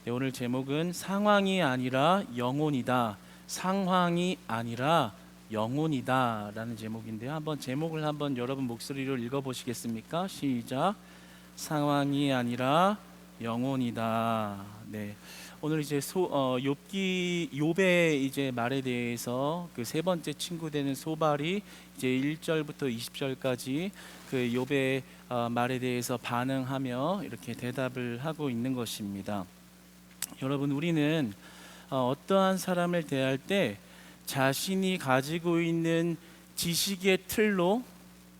네, 오늘 제목은 상황이 아니라 영혼이다. 상황이 아니라 영혼이다 라는 제목인데요. 한번 제목을 한번 여러분 목소리로 읽어보시겠습니까? 시작. 상황이 아니라 영혼이다. 네. 오늘 이제 욥의 이제 말에 대해서 그 세 번째 친구 되는 소발이 이제 1절부터 20절까지 그 욥의 말에 대해서 반응하며 이렇게 대답을 하고 있는 것입니다. 여러분, 우리는 어떠한 사람을 대할 때 자신이 가지고 있는 지식의 틀로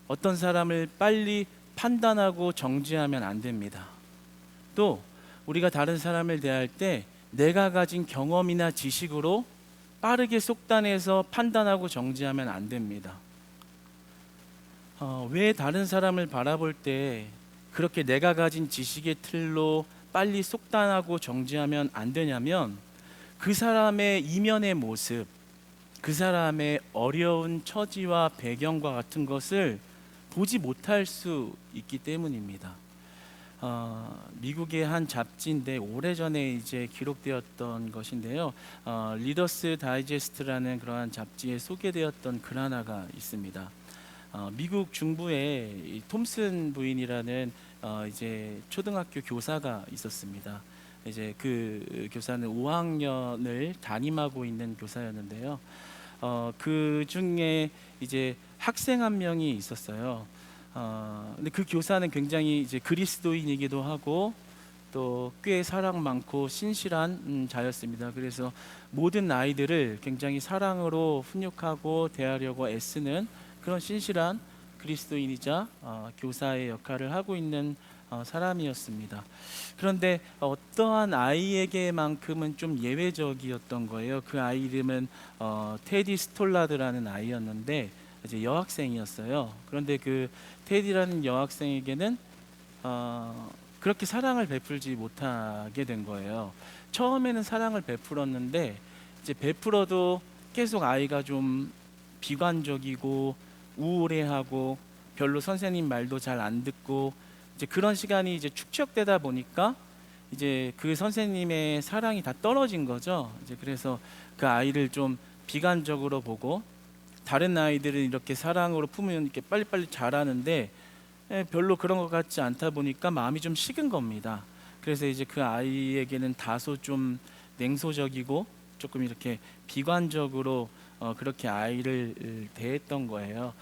어떤 사람을 빨리 판단하고 정죄하면 안 됩니다. 또 우리가 다른 사람을 대할 때 내가 가진 경험이나 지식으로 빠르게 속단해서 판단하고 정죄하면 안 됩니다. 왜 다른 사람을 바라볼 때 그렇게 내가 가진 지식의 틀로 빨리 속단하고 정죄하면 안 되냐면, 그 사람의 이면의 모습, 그 사람의 어려운 처지와 배경과 같은 것을 보지 못할 수 있기 때문입니다. 미국의 한 잡지인데 오래전에 이제 기록되었던 것인데요. 리더스 다이제스트라는 그러한 잡지에 소개되었던 글 하나가 있습니다. 미국 중부에 이 톰슨 부인이라는 이제 초등학교 교사가 있었습니다. 이제 그 교사는 5학년을 담임하고 있는 교사였는데요. 그 중에 이제 학생 한 명이 있었어요. 근데 그 교사는 굉장히 이제 그리스도인이기도 하고 또 꽤 사랑 많고 신실한 자였습니다. 그래서 모든 아이들을 굉장히 사랑으로 훈육하고 대하려고 애쓰는 그런 신실한 그리스도인이자 교사의 역할을 하고 있는 사람이었습니다. 그런데 어떠한 아이에게만큼은 좀 예외적이었던 거예요. 그 아이 이름은 테디 스톨라드라는 아이였는데 이제 여학생이었어요. 그런데 그 테디라는 여학생에게는 그렇게 사랑을 베풀지 못하게 된 거예요. 처음에는 사랑을 베풀었는데 이제 베풀어도 계속 아이가 좀 비관적이고 우울해하고 별로 선생님 말도 잘 안 듣고 이제 그런 시간이 이제 축적되다 보니까 이제 그 선생님의 사랑이 다 떨어진 거죠. 이제 그래서 그 아이를 좀 비관적으로 보고, 다른 아이들은 이렇게 사랑으로 품으면 이렇게 빨리빨리 자라는데 별로 그런 것 같지 않다 보니까 마음이 좀 식은 겁니다. 그래서 이제 그 아이에게는 다소 좀 냉소적이고 조금 이렇게 비관적으로 그렇게 아이를 대했던 거예요.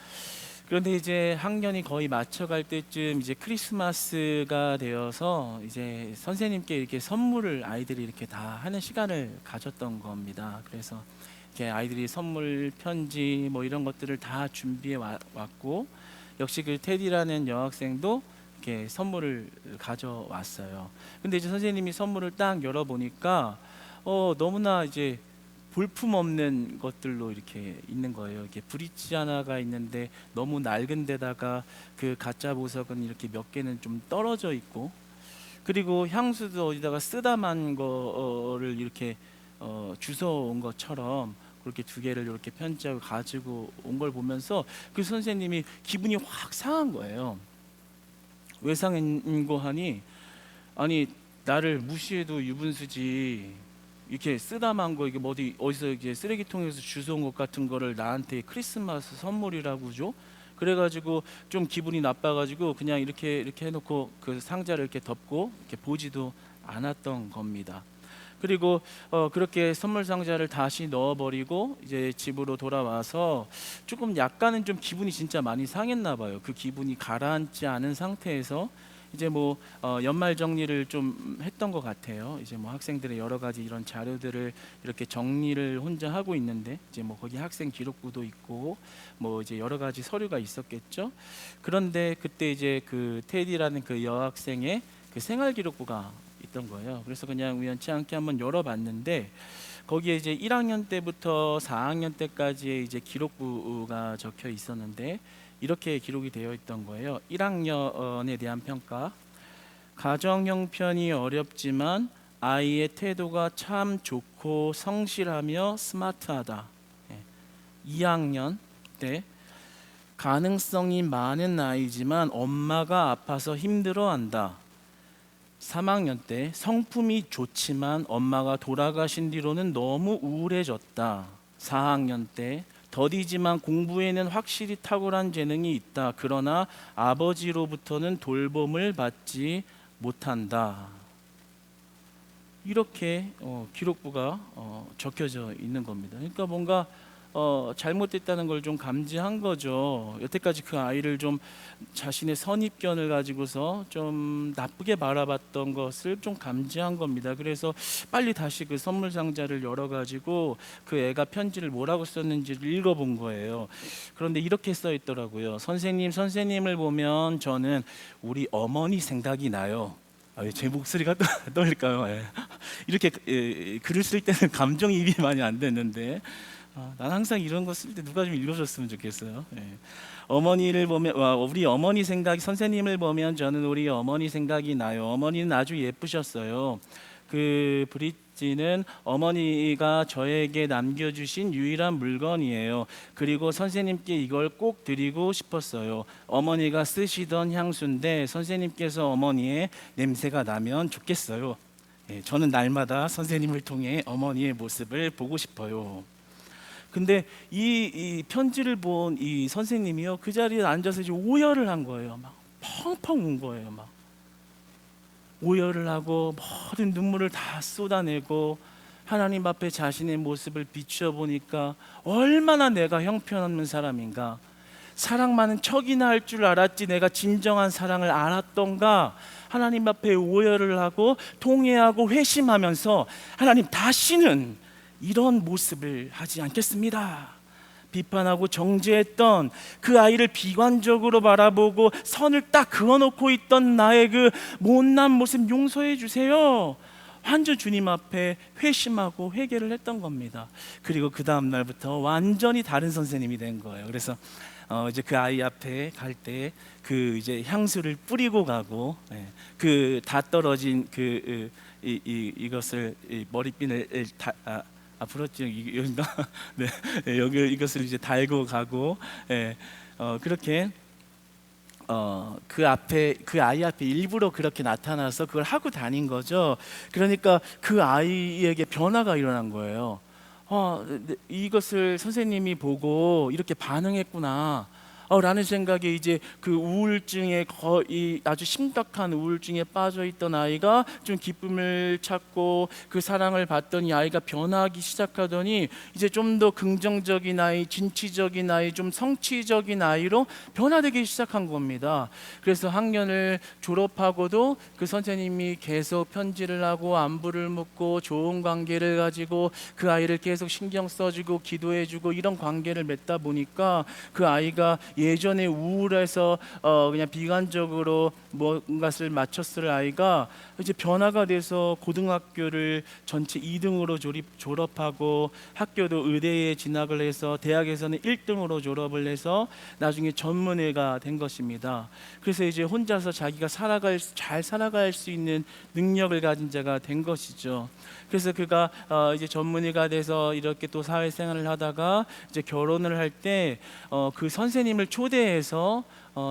그런데 이제 학년이 거의 맞춰갈 때쯤 이제 크리스마스가 되어서 이제 선생님께 이렇게 선물을 아이들이 이렇게 다 하는 시간을 가졌던 겁니다. 그래서 이렇게 아이들이 선물, 편지 뭐 이런 것들을 다 준비해 왔고, 역시 그 테디라는 여학생도 이렇게 선물을 가져왔어요. 근데 이제 선생님이 선물을 딱 열어보니까 너무나 이제 볼품 없는 것들로 이렇게 있는 거예요. 이렇게 브릿지 하나가 있는데 너무 낡은 데다가 그 가짜 보석은 이렇게 몇 개는 좀 떨어져 있고, 그리고 향수도 어디다가 쓰다만 거를 이렇게 주워 온 것처럼 그렇게 두 개를 이렇게 편지하고 가지고 온 걸 보면서 그 선생님이 기분이 확 상한 거예요. 왜 상했고 하니, 아니 나를 무시해도 유분수지, 이렇게 쓰다만 거 이게 어디서 이게 쓰레기통에서 주워온 것 같은 거를 나한테 크리스마스 선물이라고 줘? 그래가지고 좀 기분이 나빠가지고 그냥 이렇게 해놓고 그 상자를 이렇게 덮고 이렇게 보지도 않았던 겁니다. 그리고 그렇게 선물 상자를 다시 넣어버리고 이제 집으로 돌아와서 조금 약간은 좀 기분이 진짜 많이 상했나 봐요. 그 기분이 가라앉지 않은 상태에서 이제 뭐 연말 정리를 좀 했던 것 같아요. 이제 뭐 학생들의 여러 가지 이런 자료들을 이렇게 정리를 혼자 하고 있는데, 이제 뭐 거기 학생 기록부도 있고 뭐 이제 여러 가지 서류가 있었겠죠. 그런데 그때 이제 그 테디라는 그 여학생의 그 생활 기록부가 있던 거예요. 그래서 그냥 우연치 않게 한번 열어봤는데 거기에 이제 1학년 때부터 4학년 때까지의 이제 기록부가 적혀 있었는데 이렇게 기록이 되어 있던 거예요. 1학년에 대한 평가. 가정 형편이 어렵지만 아이의 태도가 참 좋고 성실하며 스마트하다. 2학년 때 가능성이 많은 아이지만 엄마가 아파서 힘들어한다. 3학년 때 성품이 좋지만 엄마가 돌아가신 뒤로는 너무 우울해졌다. 4학년 때 더디지만 공부에는 확실히 탁월한 재능이 있다. 그러나 아버지로부터는 돌봄을 받지 못한다. 이렇게 기록부가 적혀져 있는 겁니다. 그러니까 뭔가 잘못됐다는 걸 좀 감지한 거죠. 여태까지 그 아이를 좀 자신의 선입견을 가지고서 좀 나쁘게 바라봤던 것을 좀 감지한 겁니다. 그래서 빨리 다시 그 선물 상자를 열어가지고 그 애가 편지를 뭐라고 썼는지를 읽어본 거예요. 그런데 이렇게 써 있더라고요. 선생님을 보면 저는 우리 어머니 생각이 나요. 제 목소리가 떨릴까요? 예. 이렇게 글을 쓸 때는 감정이입이 많이 안 됐는데 난 항상 이런 거 쓸 때 누가 좀 읽어줬으면 좋겠어요. 예. 어머니를 보면 우리 어머니 생각이 선생님을 보면 저는 우리 어머니 생각이 나요. 어머니는 아주 예쁘셨어요. 그 브릿지는 어머니가 저에게 남겨주신 유일한 물건이에요. 그리고 선생님께 이걸 꼭 드리고 싶었어요. 어머니가 쓰시던 향수인데 선생님께서 어머니의 냄새가 나면 좋겠어요. 예, 저는 날마다 선생님을 통해 어머니의 모습을 보고 싶어요. 근데 이 편지를 본 이 선생님이요, 그 자리에 앉아서 이제 오열을 한 거예요. 막 펑펑 운 거예요. 막 오열을 하고 모든 눈물을 다 쏟아내고 하나님 앞에 자신의 모습을 비추어 보니까 얼마나 내가 형편없는 사람인가. 사랑만은 척이나 할 줄 알았지 내가 진정한 사랑을 알았던가. 하나님 앞에 오열을 하고 통회하고 회심하면서 하나님, 다시는 이런 모습을 하지 않겠습니다. 비판하고 정죄했던 그 아이를 비관적으로 바라보고 선을 딱 그어놓고 있던 나의 그 못난 모습 용서해 주세요. 완전 주님 앞에 회심하고 회개를 했던 겁니다. 그리고 그 다음 날부터 완전히 다른 선생님이 된 거예요. 그래서 이제 그 아이 앞에 갈 때 그 이제 향수를 뿌리고 가고, 그 다 떨어진 이것을 머리핀을 부럽죠. 여기가 네, 여기 이것을 이제 달고 가고, 그렇게 그 앞에 그 아이 앞에 일부러 그렇게 나타나서 그걸 하고 다닌 거죠. 그러니까 그 아이에게 변화가 일어난 거예요. 이것을 선생님이 보고 이렇게 반응했구나. 라는 생각에 이제 그 우울증에 거의 아주 심각한 우울증에 빠져 있던 아이가 좀 기쁨을 찾고 그 사랑을 받던 이 아이가 변하기 시작하더니 이제 좀 더 긍정적인 아이, 진취적인 아이, 좀 성취적인 아이로 변화되기 시작한 겁니다. 그래서 학년을 졸업하고도 그 선생님이 계속 편지를 하고 안부를 묻고 좋은 관계를 가지고 그 아이를 계속 신경 써주고 기도해주고 이런 관계를 맺다 보니까 그 아이가 예전에 우울해서 그냥 비관적으로 뭔가를 맞췄을 아이가 이제 변화가 돼서 고등학교를 전체 2등으로 졸업하고 학교도 의대에 진학을 해서 대학에서는 1등으로 졸업을 해서 나중에 전문의가 된 것입니다. 그래서 이제 혼자서 자기가 잘 살아갈 수 있는 능력을 가진 자가 된 것이죠. 그래서 그가 이제 전문의가 돼서 이렇게 또 사회생활을 하다가 이제 결혼을 할 때 그 선생님을 초대해서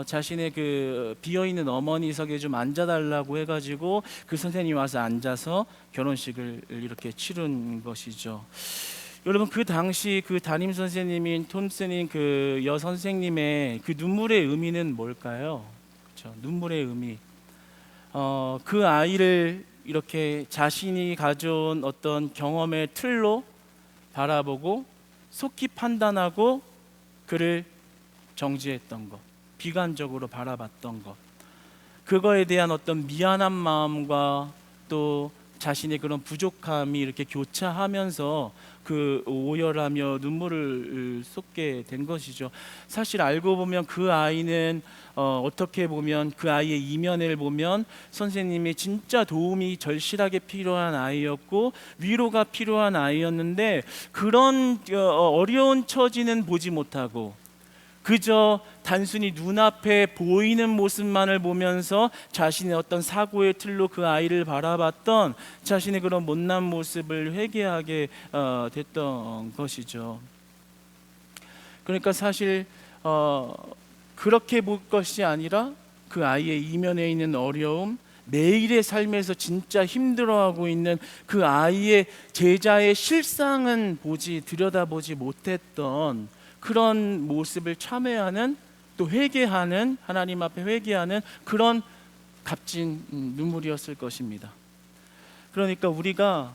자신의 그 비어있는 어머니석에 좀 앉아달라고 해가지고 그 선생님이 와서 앉아서 결혼식을 이렇게 치른 것이죠. 여러분, 그 당시 그 담임 선생님인 톰슨인 그 여선생님의 그 눈물의 의미는 뭘까요? 그렇죠? 눈물의 의미. 그 아이를 이렇게 자신이 가져온 어떤 경험의 틀로 바라보고 속히 판단하고 그를 정지했던 것, 비관적으로 바라봤던 것, 그거에 대한 어떤 미안한 마음과 또 자신의 그런 부족함이 이렇게 교차하면서 그 오열하며 눈물을 쏟게 된 것이죠. 사실 알고 보면 그 아이는 어떻게 보면 그 아이의 이면을 보면 선생님이 진짜 도움이 절실하게 필요한 아이였고 위로가 필요한 아이였는데 그런 어려운 처지는 보지 못하고 그저 단순히 눈앞에 보이는 모습만을 보면서 자신의 어떤 사고의 틀로 그 아이를 바라봤던 자신의 그런 못난 모습을 회개하게 됐던 것이죠. 그러니까 사실 그렇게 볼 것이 아니라 그 아이의 이면에 있는 어려움, 매일의 삶에서 진짜 힘들어하고 있는 그 아이의 제자의 실상은 들여다보지 못했던 그런 모습을 참회하는, 또 회개하는, 하나님 앞에 회개하는 그런 값진 눈물이었을 것입니다. 그러니까 우리가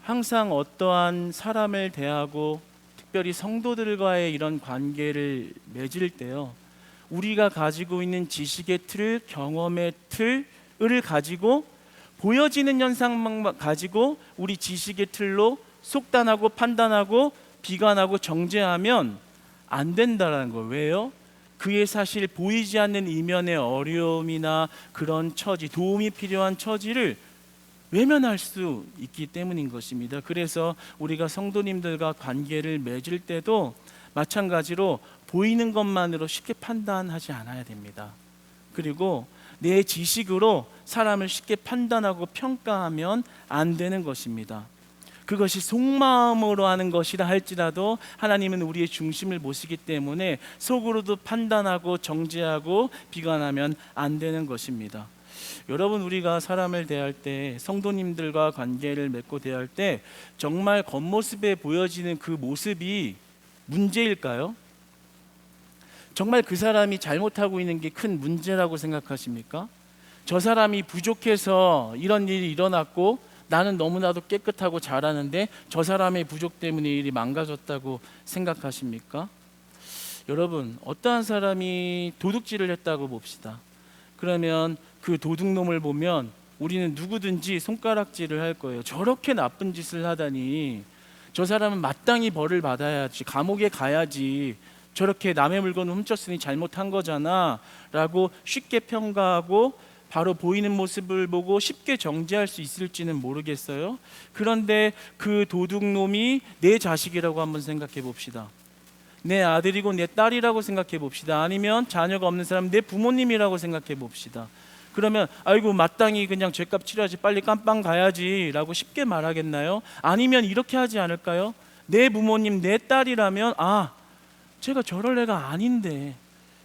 항상 어떠한 사람을 대하고 특별히 성도들과의 이런 관계를 맺을 때요, 우리가 가지고 있는 지식의 틀, 경험의 틀을 가지고 보여지는 현상만 가지고 우리 지식의 틀로 속단하고 판단하고 비관하고 정죄하면 안 된다는 거예요. 왜요? 그의 사실 보이지 않는 이면의 어려움이나 그런 처지, 도움이 필요한 처지를 외면할 수 있기 때문인 것입니다. 그래서 우리가 성도님들과 관계를 맺을 때도 마찬가지로 보이는 것만으로 쉽게 판단하지 않아야 됩니다. 그리고 내 지식으로 사람을 쉽게 판단하고 평가하면 안 되는 것입니다. 그것이 속마음으로 하는 것이라 할지라도 하나님은 우리의 중심을 보시기 때문에 속으로도 판단하고 정죄하고 비관하면 안 되는 것입니다. 여러분, 우리가 사람을 대할 때, 성도님들과 관계를 맺고 대할 때 정말 겉모습에 보여지는 그 모습이 문제일까요? 정말 그 사람이 잘못하고 있는 게 큰 문제라고 생각하십니까? 저 사람이 부족해서 이런 일이 일어났고 나는 너무나도 깨끗하고 잘하는데 저 사람의 부족 때문에 일이 망가졌다고 생각하십니까? 여러분, 어떠한 사람이 도둑질을 했다고 봅시다. 그러면 그 도둑놈을 보면 우리는 누구든지 손가락질을 할 거예요. 저렇게 나쁜 짓을 하다니, 저 사람은 마땅히 벌을 받아야지, 감옥에 가야지, 저렇게 남의 물건을 훔쳤으니 잘못한 거잖아 라고 쉽게 평가하고 바로 보이는 모습을 보고 쉽게 정죄할 수 있을지는 모르겠어요. 그런데 그 도둑놈이 내 자식이라고 한번 생각해 봅시다. 내 아들이고 내 딸이라고 생각해 봅시다. 아니면 자녀가 없는 사람 내 부모님이라고 생각해 봅시다. 그러면 아이고 마땅히 그냥 죗값 치러야지, 빨리 깜빵 가야지 라고 쉽게 말하겠나요? 아니면 이렇게 하지 않을까요? 내 부모님, 내 딸이라면 제가 저럴 애가 아닌데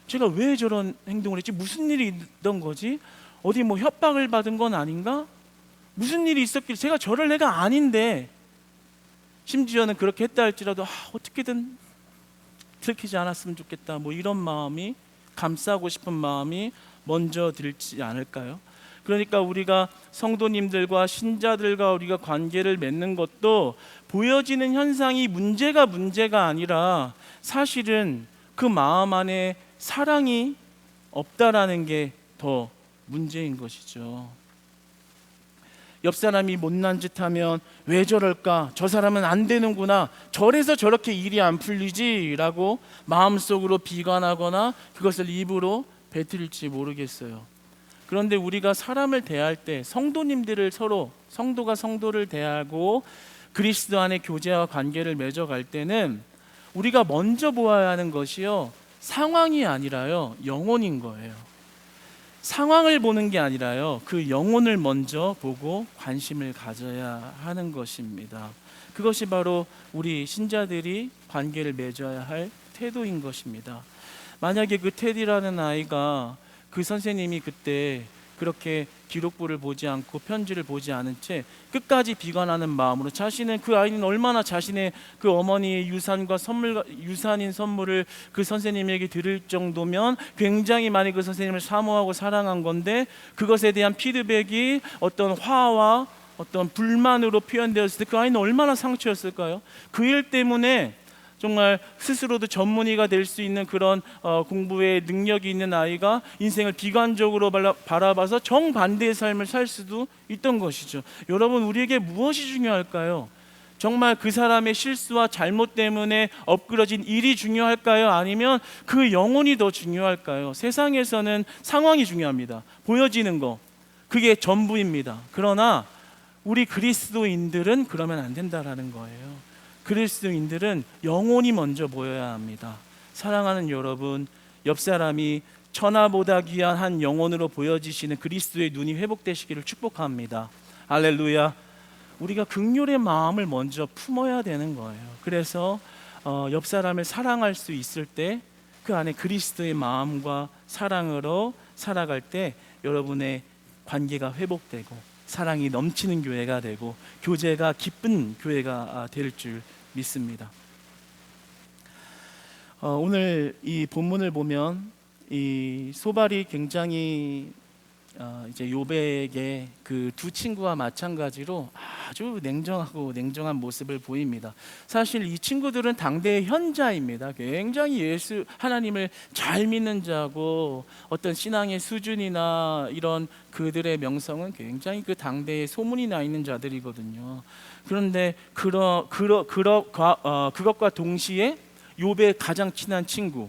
제가 왜 저런 행동을 했지? 무슨 일이 있던 거지? 어디 뭐 협박을 받은 건 아닌가? 무슨 일이 있었길래 제가 저럴 애가 아닌데, 심지어는 그렇게 했다 할지라도 어떻게든 들키지 않았으면 좋겠다, 뭐 이런 마음이, 감싸고 싶은 마음이 먼저 들지 않을까요? 그러니까 우리가 성도님들과 신자들과 우리가 관계를 맺는 것도 보여지는 현상이 문제가 아니라 사실은 그 마음 안에 사랑이 없다라는 게 더 문제인 것이죠. 옆 사람이 못난 짓 하면 왜 저럴까? 저 사람은 안 되는구나. 저래서 저렇게 일이 안 풀리지 라고 마음속으로 비관하거나 그것을 입으로 뱉을지 모르겠어요. 그런데 우리가 사람을 대할 때, 성도님들을 서로, 성도가 성도를 대하고 그리스도 안에 교제와 관계를 맺어갈 때는 우리가 먼저 보아야 하는 것이요, 상황이 아니라요, 영혼인 거예요. 상황을 보는 게 아니라요, 그 영혼을 먼저 보고 관심을 가져야 하는 것입니다. 그것이 바로 우리 신자들이 관계를 맺어야 할 태도인 것입니다. 만약에 그 테디라는 아이가 그 선생님이 그때 그렇게 기록부를 보지 않고 편지를 보지 않은 채 끝까지 비관하는 마음으로, 자신은, 그 아이는 얼마나 자신의 그 어머니의 유산과 유산인 선물을 그 선생님에게 드릴 정도면 굉장히 많이 그 선생님을 사모하고 사랑한 건데, 그것에 대한 피드백이 어떤 화와 어떤 불만으로 표현되었을 때 그 아이는 얼마나 상처였을까요? 그 일 때문에 정말 스스로도 전문의가 될 수 있는 그런 공부에 능력이 있는 아이가 인생을 비관적으로 바라봐서 정반대의 삶을 살 수도 있던 것이죠. 여러분, 우리에게 무엇이 중요할까요? 정말 그 사람의 실수와 잘못 때문에 엎그러진 일이 중요할까요? 아니면 그 영혼이 더 중요할까요? 세상에서는 상황이 중요합니다. 보여지는 거, 그게 전부입니다. 그러나 우리 그리스도인들은 그러면 안 된다라는 거예요. 그리스도인들은 영혼이 먼저 보여야 합니다. 사랑하는 여러분, 옆 사람이 천하보다 귀한 한 영혼으로 보여지시는 그리스도의 눈이 회복되시기를 축복합니다. 할렐루야. 우리가 긍휼의 마음을 먼저 품어야 되는 거예요. 그래서 옆 사람을 사랑할 수 있을 때 그 안에 그리스도의 마음과 사랑으로 살아갈 때 여러분의 관계가 회복되고 사랑이 넘치는 교회가 되고 교제가 기쁜 교회가 될 줄 믿습니다. 오늘 이 본문을 보면 이 소발이 굉장히 이제 욥에게 그 두 친구와 마찬가지로 아주 냉정한 모습을 보입니다. 사실 이 친구들은 당대의 현자입니다. 굉장히 하나님을 잘 믿는 자고 어떤 신앙의 수준이나 이런 그들의 명성은 굉장히 그 당대에 소문이 나 있는 자들이거든요. 그런데 그것과 동시에 욥의 가장 친한 친구,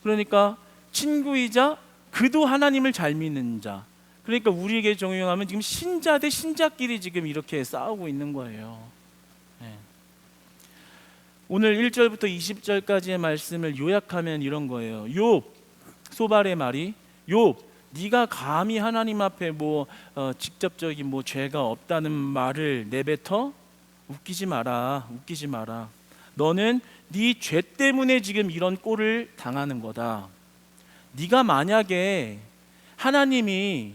그러니까 친구이자 그도 하나님을 잘 믿는 자, 그러니까 우리에게 적용하면 지금 신자 대 신자끼리 지금 이렇게 싸우고 있는 거예요. 네. 오늘 1절부터 20절까지의 말씀을 요약하면 이런 거예요. 욥, 소발의 말이, 욥, 네가 감히 하나님 앞에 직접적인 죄가 없다는 말을 내뱉어? 웃기지 마라. 너는 네 죄 때문에 지금 이런 꼴을 당하는 거다. 네가 만약에 하나님이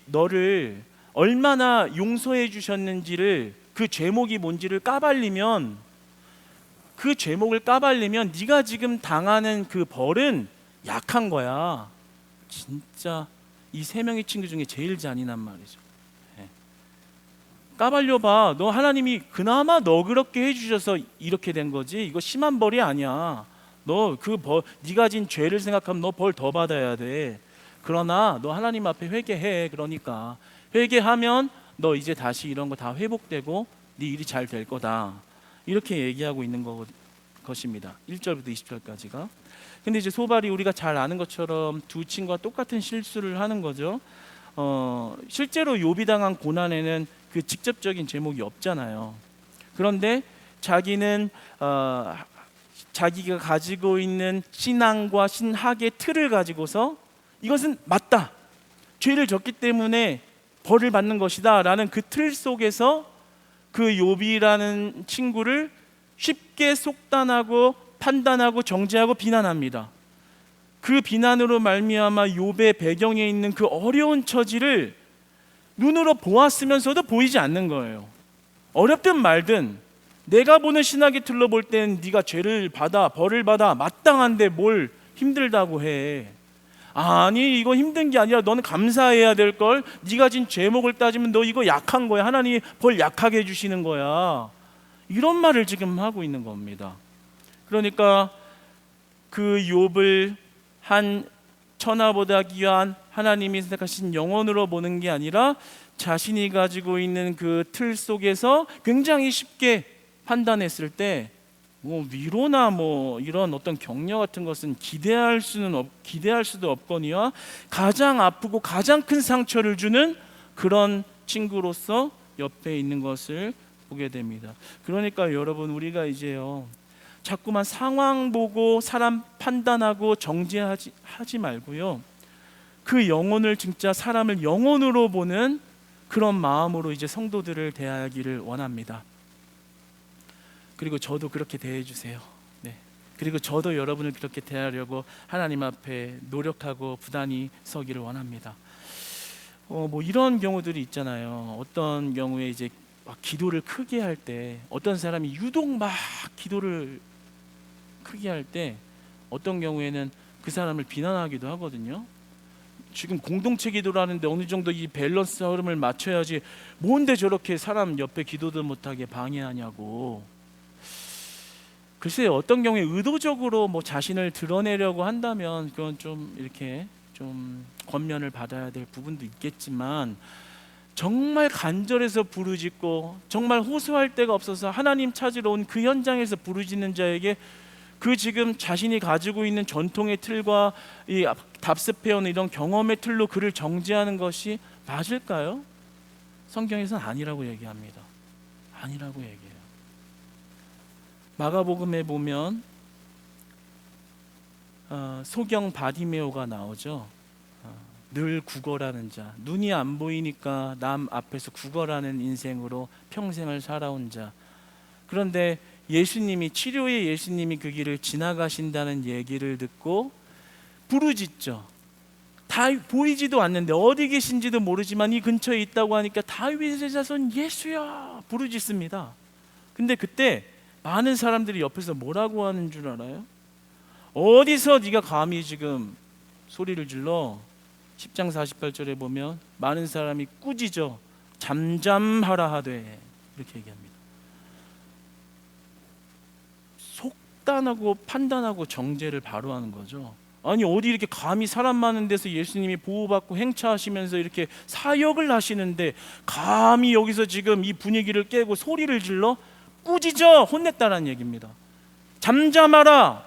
너를 얼마나 용서해 주셨는지를, 그 제목이 뭔지를 까발리면, 네가 지금 당하는 그 벌은 약한 거야. 진짜 이 세 명의 친구 중에 제일 잔인한 말이죠. 까발려봐. 너 하나님이 그나마 너 그렇게 해주셔서 이렇게 된 거지, 이거 심한 벌이 아니야. 너 네가 진 죄를 생각하면 너 벌 더 받아야 돼. 그러나 너 하나님 앞에 회개해. 그러니까 회개하면 너 이제 다시 이런 거 다 회복되고 네 일이 잘 될 거다. 이렇게 얘기하고 있는 것입니다. 1절부터 20절까지가. 근데 이제 소발이 우리가 잘 아는 것처럼 두 친구가 똑같은 실수를 하는 거죠. 실제로 욥이 당한 고난에는 그 직접적인 제목이 없잖아요. 그런데 자기는 자기가 가지고 있는 신앙과 신학의 틀을 가지고서 이것은 맞다, 죄를 졌기 때문에 벌을 받는 것이다 라는 그 틀 속에서 그 욥이라는 친구를 쉽게 속단하고 판단하고 정죄하고 비난합니다. 그 비난으로 말미암아 욥의 배경에 있는 그 어려운 처지를 눈으로 보았으면서도 보이지 않는 거예요. 어렵든 말든 내가 보는 신학의 틀로 볼 땐 네가 죄를 받아, 벌을 받아, 마땅한데 뭘 힘들다고 해. 아니, 이거 힘든 게 아니라 너는 감사해야 될걸. 네가 진 죄목을 따지면 너 이거 약한 거야. 하나님이 벌 약하게 해주시는 거야. 이런 말을 지금 하고 있는 겁니다. 그러니까 그 욥을 한 천하보다 귀한 하나님이 선택하신 영혼으로 보는 게 아니라 자신이 가지고 있는 그 틀 속에서 굉장히 쉽게 판단했을 때 위로나 이런 어떤 격려 같은 것은 기대할 수도 없거니와 가장 아프고 가장 큰 상처를 주는 그런 친구로서 옆에 있는 것을 보게 됩니다. 그러니까 여러분, 우리가 이제요 자꾸만 상황 보고 사람 판단하고 정죄하지 말고요, 그 영혼을, 진짜 사람을 영혼으로 보는 그런 마음으로 이제 성도들을 대하기를 원합니다. 그리고 저도 그렇게 대해 주세요. 네. 그리고 저도 여러분을 그렇게 대하려고 하나님 앞에 노력하고 부단히 서기를 원합니다. 이런 경우들이 있잖아요. 어떤 경우에 이제 막 기도를 크게 할 때, 어떤 사람이 유독 막 기도를 크게 할 때 어떤 경우에는 그 사람을 비난하기도 하거든요. 지금 공동체 기도를 하는데 어느 정도 이 밸런스 흐름을 맞춰야지 뭔데 저렇게 사람 옆에 기도도 못하게 방해하냐고. 글쎄요, 어떤 경우에 의도적으로 자신을 드러내려고 한다면 그건 좀 이렇게 좀 권면을 받아야 될 부분도 있겠지만, 정말 간절해서 부르짖고 정말 호소할 데가 없어서 하나님 찾으러 온 그 현장에서 부르짖는 자에게 그 지금 자신이 가지고 있는 전통의 틀과 이 답습해온 이런 경험의 틀로 그를 정죄하는 것이 맞을까요? 성경에서는 아니라고 얘기합니다. 아니라고 얘기해요. 마가복음에 보면 소경 바디메오가 나오죠. 늘 구걸하는 자, 눈이 안 보이니까 남 앞에서 구걸하는 인생으로 평생을 살아온 자. 그런데 치료의 예수님이 그 길을 지나가신다는 얘기를 듣고 부르짖죠. 다 보이지도 않는데 어디 계신지도 모르지만 이 근처에 있다고 하니까 다윗의 자손 예수야 부르짖습니다. 근데 그때 많은 사람들이 옆에서 뭐라고 하는 줄 알아요? 어디서 네가 감히 지금 소리를 질러? 10장 48절에 보면 많은 사람이 꾸짖어 잠잠하라 하되 이렇게 얘기합니다. 속단하고 판단하고 정죄를 바로 하는 거죠. 아니 어디 이렇게 감히 사람 많은 데서 예수님이 보호받고 행차하시면서 이렇게 사역을 하시는데 감히 여기서 지금 이 분위기를 깨고 소리를 질러? 꾸짖어 혼냈다라는 얘기입니다. 잠잠하라,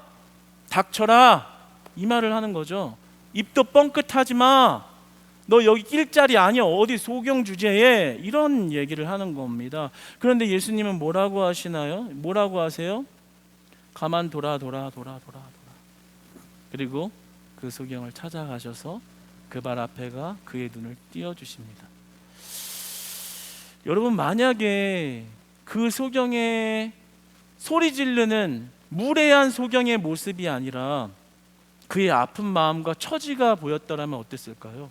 닥쳐라, 이 말을 하는 거죠. 입도 뻥끗하지 마. 너 여기 낄 자리 아니야. 어디 소경 주제에, 이런 얘기를 하는 겁니다. 그런데 예수님은 뭐라고 하시나요? 뭐라고 하세요? 가만 돌아. 그리고 그 소경을 찾아가셔서 그 발 앞에가 그의 눈을 띄워주십니다. 여러분, 만약에 그 소경의 소리 지르는 무례한 소경의 모습이 아니라 그의 아픈 마음과 처지가 보였더라면 어땠을까요?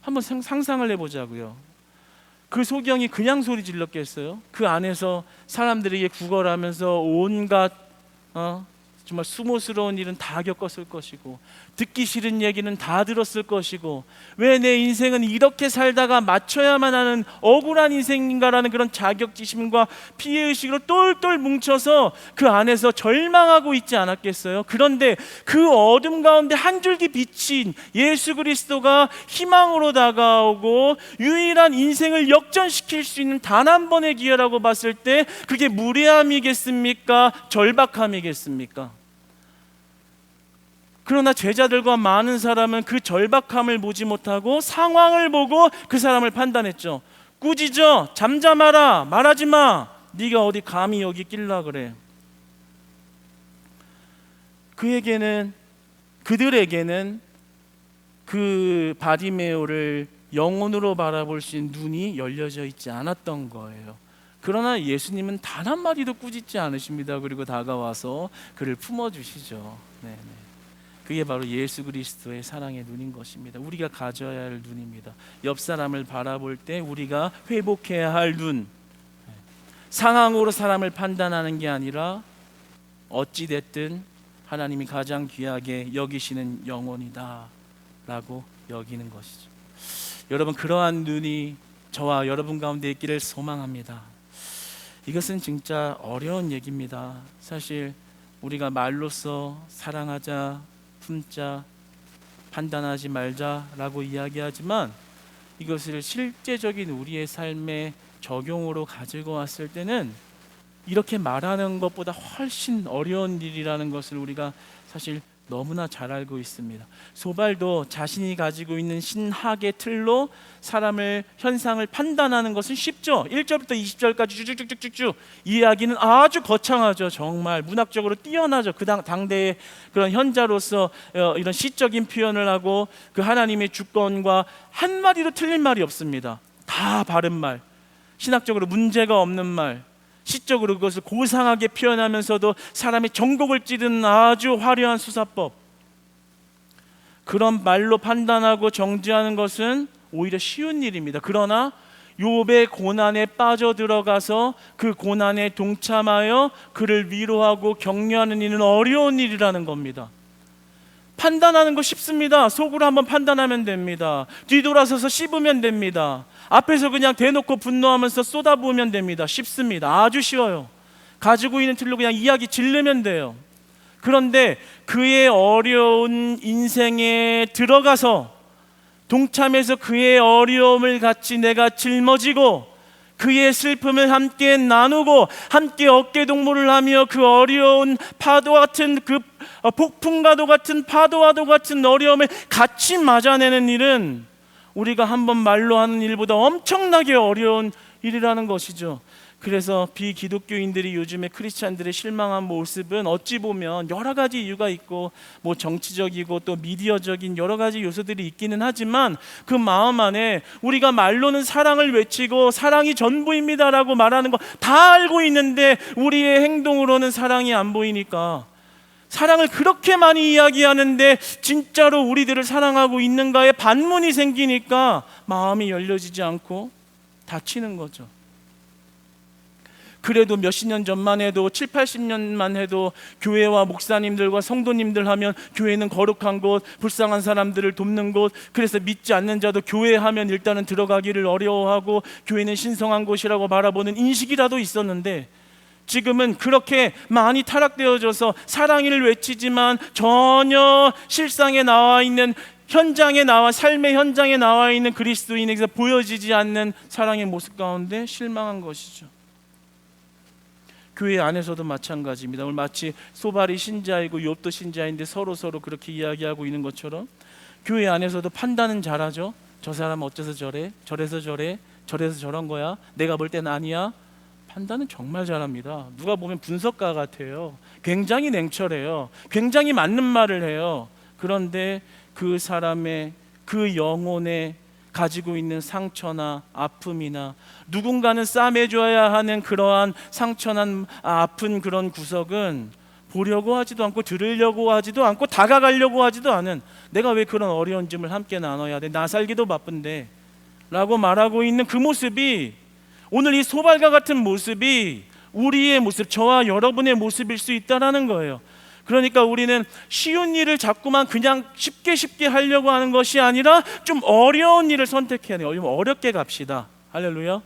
한번 상상을 해보자고요. 그 소경이 그냥 소리 질렀겠어요? 그 안에서 사람들에게 구걸하면서 온갖 정말 수모스러운 일은 다 겪었을 것이고 듣기 싫은 얘기는 다 들었을 것이고 왜 내 인생은 이렇게 살다가 맞춰야만 하는 억울한 인생인가라는 그런 자격지심과 피해의식으로 똘똘 뭉쳐서 그 안에서 절망하고 있지 않았겠어요? 그런데 그 어둠 가운데 한 줄기 빛인 예수 그리스도가 희망으로 다가오고 유일한 인생을 역전시킬 수 있는 단 한 번의 기회라고 봤을 때 그게 무례함이겠습니까? 절박함이겠습니까? 그러나 제자들과 많은 사람은 그 절박함을 보지 못하고 상황을 보고 그 사람을 판단했죠. 꾸짖어, 잠잠하라, 말하지 마. 네가 어디 감히 여기 낄라 그래. 그들에게는 그 바디메오를 영혼으로 바라볼 수 있는 눈이 열려져 있지 않았던 거예요. 그러나 예수님은 단 한마디도 꾸짖지 않으십니다. 그리고 다가와서 그를 품어주시죠. 네. 그게 바로 예수 그리스도의 사랑의 눈인 것입니다. 우리가 가져야 할 눈입니다. 옆 사람을 바라볼 때 우리가 회복해야 할 눈. 상황으로 사람을 판단하는 게 아니라 어찌 됐든 하나님이 가장 귀하게 여기시는 영혼이다 라고 여기는 것이죠. 여러분, 그러한 눈이 저와 여러분 가운데 있기를 소망합니다. 이것은 진짜 어려운 얘기입니다. 사실 우리가 말로써 사랑하자, 품자, 판단하지 말자라고 이야기하지만 이것을 실제적인 우리의 삶의 적용으로 가지고 왔을 때는 이렇게 말하는 것보다 훨씬 어려운 일이라는 것을 우리가 사실 너무나 잘 알고 있습니다. 소발도 자신이 가지고 있는 신학의 틀로 사람을 현상을 판단하는 것은 쉽죠. 1절부터 20절까지 쭉쭉쭉쭉쭉 이야기는 아주 거창하죠. 정말 문학적으로 뛰어나죠. 그 당대의 그런 현자로서 이런 시적인 표현을 하고 그 하나님의 주권과 한마디도 틀린 말이 없습니다. 다 바른 말, 신학적으로 문제가 없는 말, 시적으로 그것을 고상하게 표현하면서도 사람의 전곡을 찌르는 아주 화려한 수사법. 그런 말로 판단하고 정죄하는 것은 오히려 쉬운 일입니다. 그러나 욥의 고난에 빠져들어가서 그 고난에 동참하여 그를 위로하고 격려하는 일은 어려운 일이라는 겁니다. 판단하는 거 쉽습니다. 속으로 한번 판단하면 됩니다. 뒤돌아서서 씹으면 됩니다. 앞에서 그냥 대놓고 분노하면서 쏟아부으면 됩니다. 쉽습니다. 아주 쉬워요. 가지고 있는 틀로 그냥 이야기 지르면 돼요. 그런데 그의 어려운 인생에 들어가서 동참해서 그의 어려움을 같이 내가 짊어지고 그의 슬픔을 함께 나누고 함께 어깨동무를 하며 그 어려운 파도와 같은 그 폭풍과도 같은 파도와도 같은 어려움을 같이 맞아내는 일은 우리가 한번 말로 하는 일보다 엄청나게 어려운 일이라는 것이죠. 그래서 비기독교인들이 요즘에 크리스찬들의 실망한 모습은 어찌 보면 여러 가지 이유가 있고 뭐 정치적이고 또 미디어적인 여러 가지 요소들이 있기는 하지만 그 마음 안에 우리가 말로는 사랑을 외치고 사랑이 전부입니다라고 말하는 거 다 알고 있는데 우리의 행동으로는 사랑이 안 보이니까 사랑을 그렇게 많이 이야기하는데 진짜로 우리들을 사랑하고 있는가에 반문이 생기니까 마음이 열려지지 않고 닫히는 거죠. 그래도 몇십 년 전만 해도 7, 80년만 해도 교회와 목사님들과 성도님들 하면 교회는 거룩한 곳, 불쌍한 사람들을 돕는 곳, 그래서 믿지 않는 자도 교회 하면 일단은 들어가기를 어려워하고 교회는 신성한 곳이라고 바라보는 인식이라도 있었는데, 지금은 그렇게 많이 타락되어져서 사랑을 외치지만 전혀 실상에 나와 있는 삶의 현장에 나와 있는 그리스도인에게서 보여지지 않는 사랑의 모습 가운데 실망한 것이죠. 교회 안에서도 마찬가지입니다. 오늘 마치 소발이 신자이고 욥도 신자인데 서로 그렇게 이야기하고 있는 것처럼 교회 안에서도 판단은 잘하죠. 저 사람 어째서 저래, 저래서 저래, 저래서 저런 거야, 내가 볼 땐 아니야. 판단은 정말 잘합니다. 누가 보면 분석가 같아요. 굉장히 냉철해요. 굉장히 맞는 말을 해요. 그런데 그 사람의 그 영혼에 가지고 있는 상처나 아픔이나 누군가는 싸매줘야 하는 그러한 상처난 아픈 그런 구석은 보려고 하지도 않고 들으려고 하지도 않고 다가가려고 하지도 않은, 내가 왜 그런 어려운 짐을 함께 나눠야 돼, 나 살기도 바쁜데 라고 말하고 있는 그 모습이, 오늘 이 소발과 같은 모습이 우리의 모습, 저와 여러분의 모습일 수 있다는 거예요. 그러니까 우리는 쉬운 일을 자꾸만 그냥 쉽게 하려고 하는 것이 아니라 좀 어려운 일을 선택해야 돼요. 어렵게 갑시다. 할렐루야.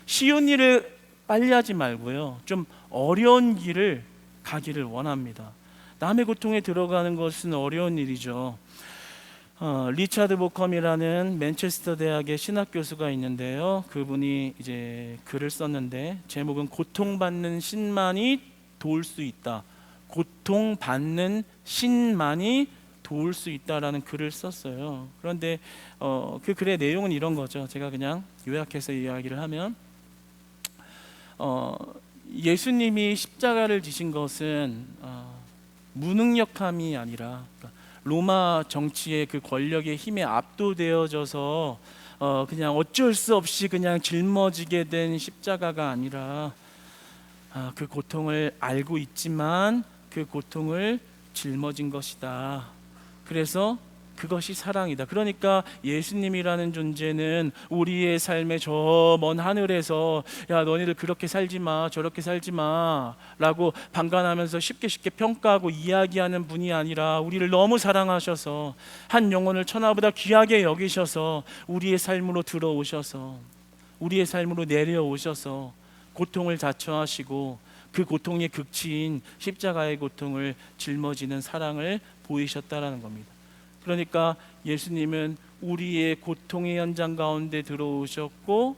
쉬운 일을 빨리 하지 말고요, 좀 어려운 길을 가기를 원합니다. 남의 고통에 들어가는 것은 어려운 일이죠. 리차드 보컴이라는 맨체스터 대학의 신학 교수가 있는데요, 그분이 이제 글을 썼는데 제목은 고통받는 신만이 도울 수 있다. 고통받는 신만이 도울 수 있다라는 글을 썼어요. 그런데 그 글의 내용은 이런 거죠. 제가 그냥 요약해서 이야기를 하면, 예수님이 십자가를 지신 것은 무능력함이 아니라, 로마 정치의 그 권력의 힘에 압도되어져서 그냥 어쩔 수 없이 그냥 짊어지게 된 십자가가 아니라, 그 고통을 알고 있지만 그 고통을 짊어진 것이다. 그래서 그것이 사랑이다. 그러니까 예수님이라는 존재는 우리의 삶의 저 먼 하늘에서 야 너희들 그렇게 살지 마, 저렇게 살지 마 라고 방관하면서 쉽게 평가하고 이야기하는 분이 아니라, 우리를 너무 사랑하셔서 한 영혼을 천하보다 귀하게 여기셔서 우리의 삶으로 들어오셔서 우리의 삶으로 내려오셔서 고통을 자처하시고 그 고통의 극치인 십자가의 고통을 짊어지는 사랑을 보이셨다라는 겁니다. 그러니까 예수님은 우리의 고통의 현장 가운데 들어오셨고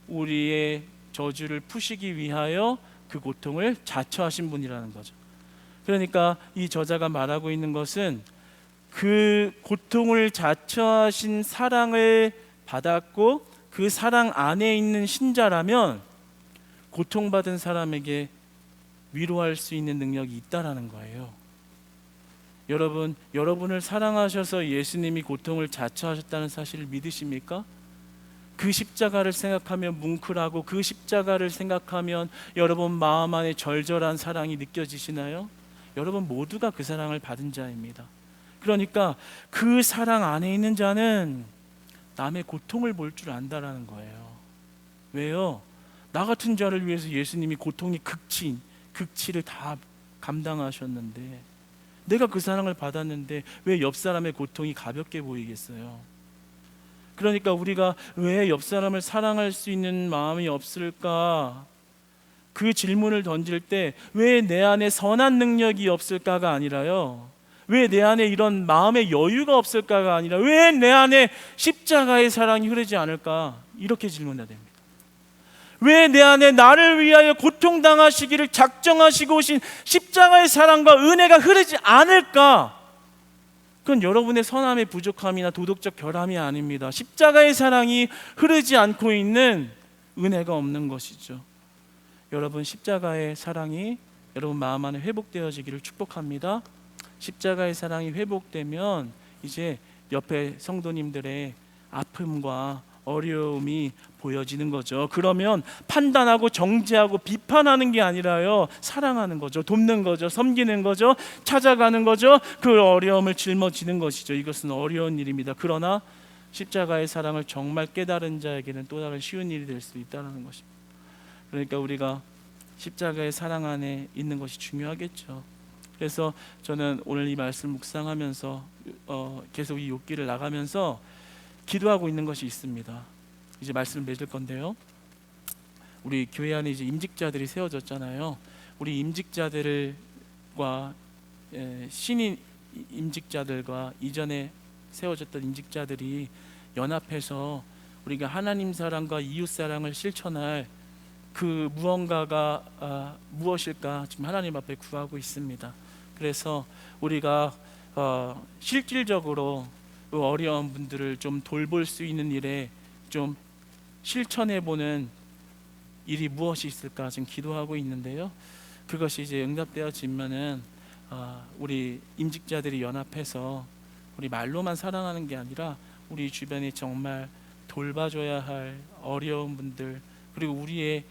우리의 저주를 푸시기 위하여 그 고통을 자처하신 분이라는 거죠. 그러니까 이 저자가 말하고 있는 것은 그 고통을 자처하신 사랑을 받았고 그 사랑 안에 있는 신자라면 고통받은 사람에게 위로할 수 있는 능력이 있다라는 거예요. 여러분, 여러분을 사랑하셔서 예수님이 고통을 자처하셨다는 사실을 믿으십니까? 그 십자가를 생각하면 뭉클하고 그 십자가를 생각하면 여러분 마음 안에 절절한 사랑이 느껴지시나요? 여러분 모두가 그 사랑을 받은 자입니다. 그러니까 그 사랑 안에 있는 자는 남의 고통을 볼 줄 안다라는 거예요. 왜요? 나 같은 자를 위해서 예수님이 고통의 극치를 다 감당하셨는데, 내가 그 사랑을 받았는데 왜 옆 사람의 고통이 가볍게 보이겠어요? 그러니까 우리가 왜 옆 사람을 사랑할 수 있는 마음이 없을까? 그 질문을 던질 때 왜 내 안에 선한 능력이 없을까가 아니라요, 왜 내 안에 이런 마음의 여유가 없을까가 아니라 왜 내 안에 십자가의 사랑이 흐르지 않을까? 이렇게 질문해야 됩니다. 왜 내 안에 나를 위하여 고통당하시기를 작정하시고 오신 십자가의 사랑과 은혜가 흐르지 않을까? 그건 여러분의 선함의 부족함이나 도덕적 결함이 아닙니다. 십자가의 사랑이 흐르지 않고 있는 은혜가 없는 것이죠. 여러분, 십자가의 사랑이 여러분 마음 안에 회복되어지기를 축복합니다. 십자가의 사랑이 회복되면 이제 옆에 성도님들의 아픔과 어려움이 보여지는 거죠. 그러면 판단하고 정죄하고 비판하는 게 아니라요, 사랑하는 거죠, 돕는 거죠, 섬기는 거죠, 찾아가는 거죠. 그 어려움을 짊어지는 것이죠. 이것은 어려운 일입니다. 그러나 십자가의 사랑을 정말 깨달은 자에게는 또 다른 쉬운 일이 될 수 있다는 것입니다. 그러니까 우리가 십자가의 사랑 안에 있는 것이 중요하겠죠. 그래서 저는 오늘 이 말씀 묵상하면서 계속 이 욥기를 나가면서 기도하고 있는 것이 있습니다. 이제 말씀을 맺을 건데요, 우리 교회 안에 이제 임직자들이 세워졌잖아요. 우리 임직자들과 신인 임직자들과 이전에 세워졌던 임직자들이 연합해서 우리가 하나님 사랑과 이웃 사랑을 실천할 그 무언가가 무엇일까 지금 하나님 앞에 구하고 있습니다. 그래서 우리가 실질적으로 그 어려운 분들을 좀 돌볼 수 있는 일에 좀 실천해보는 일이 무엇이 있을까 지금 기도하고 있는데요, 그것이 이제 응답되어지면은 우리 임직자들이 연합해서 우리 말로만 사랑하는 게 아니라 우리 주변에 정말 돌봐줘야 할 어려운 분들, 그리고 우리의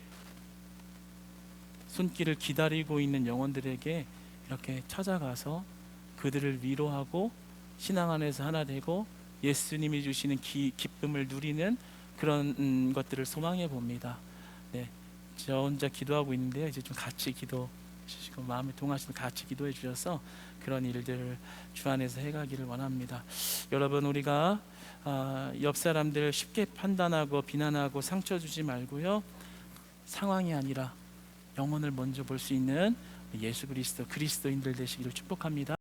손길을 기다리고 있는 영혼들에게 이렇게 찾아가서 그들을 위로하고 신앙 안에서 하나 되고 예수님이 주시는 기쁨을 누리는 그런 것들을 소망해 봅니다. 네, 저 혼자 기도하고 있는데요, 이제 좀 같이 기도 주시고 마음에 동하시면 같이 기도해 주셔서 그런 일들을 주 안에서 해가기를 원합니다. 여러분, 우리가 옆 사람들을 쉽게 판단하고 비난하고 상처 주지 말고요, 상황이 아니라 영혼을 먼저 볼 수 있는 예수 그리스도인들 되시기를 축복합니다.